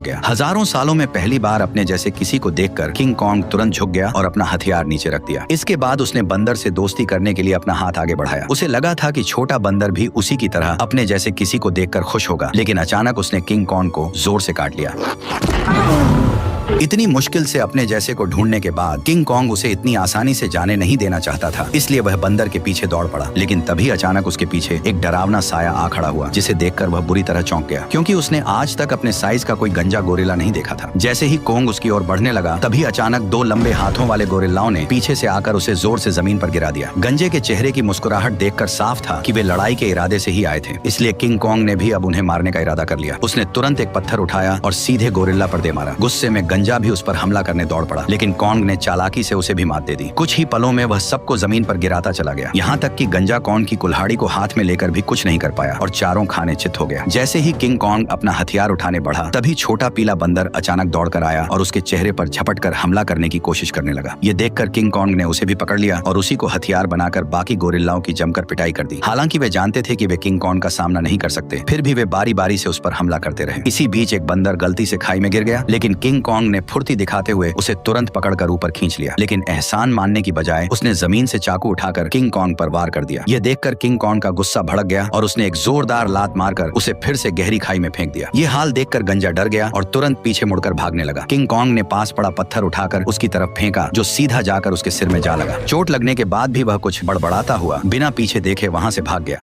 गया। हजारों सालों में पहली बार अपने जैसे किसी को देखकर किंग कॉन्ग तुरंत झुक गया और अपना हथियार नीचे रख दिया। इसके बाद उसने बंदर से दोस्ती करने के लिए अपना हाथ आगे बढ़ाया। उसे लगा था कि छोटा बंदर भी उसी की तरह अपने जैसे किसी को देखकर खुश होगा, लेकिन अचानक उसने किंग कॉन्ग को जोर से काट लिया। इतनी मुश्किल से अपने जैसे को ढूंढने के बाद किंग कॉन्ग उसे इतनी आसानी से जाने नहीं देना चाहता था, इसलिए वह बंदर के पीछे दौड़ पड़ा। लेकिन तभी अचानक उसके पीछे एक डरावना साया आ खड़ा हुआ, जिसे देखकर वह बुरी तरह चौंक गया, क्योंकि उसने आज तक अपने साइज का कोई गंजा गोरिल्ला नहीं देखा था। जैसे ही कॉन्ग उसकी ओर बढ़ने लगा, तभी अचानक दो लंबे हाथों वाले गोरिल्लाओं ने पीछे से आकर उसे जोर से जमीन पर गिरा दिया। गंजे के चेहरे की मुस्कुराहट देखकर साफ था कि वे लड़ाई के इरादे से ही आए थे, इसलिए किंग कॉन्ग ने भी अब उन्हें मारने का इरादा कर लिया। उसने तुरंत एक पत्थर उठाया और सीधे गोरिल्ला पर दे मारा। गुस्से में गंजा भी उस पर हमला करने दौड़ पड़ा, लेकिन कॉन्ग ने चालाकी से उसे भी मात दे दी। कुछ ही पलों में वह सबको जमीन पर गिराता चला गया, यहाँ तक कि गंजा कॉन्ग की कुल्हाड़ी को हाथ में लेकर भी कुछ नहीं कर पाया और चारों खाने चित हो गया। जैसे ही किंग कॉन्ग अपना हथियार उठाने बढ़ा, तभी छोटा पीला बंदर अचानक दौड़कर आया और उसके चेहरे पर झपटकर हमला करने की कोशिश करने लगा। ये देखकर किंग कॉन्ग ने उसे भी पकड़ लिया और उसी को हथियार बनाकर बाकी गोरिल्लाओं की जमकर पिटाई कर दी। हालांकि वे जानते थे कि वे किंग कॉन्ग का सामना नहीं कर सकते, फिर भी वे बारी बारी से उस पर हमला करते रहे। इसी बीच एक बंदर गलती से खाई में गिर गया, लेकिन किंग कॉन्ग ने फुर्ती दिखाते हुए उसे तुरंत पकड़कर ऊपर खींच लिया। लेकिन एहसान मानने की बजाय उसने जमीन से चाकू उठाकर किंग कॉन्ग पर वार कर दिया। यह देखकर किंग कॉन्ग का गुस्सा भड़क गया और उसने एक जोरदार लात मारकर उसे फिर से गहरी खाई में फेंक दिया। ये हाल देखकर गंजा डर गया और तुरंत पीछे मुड़कर भागने लगा। किंग कॉन्ग ने पास पड़ा पत्थर उठाकर उसकी तरफ फेंका, जो सीधा जाकर उसके सिर में जा लगा। चोट लगने के बाद भी वह कुछ बड़बड़ाता हुआ बिना पीछे देखे वहां से भाग गया।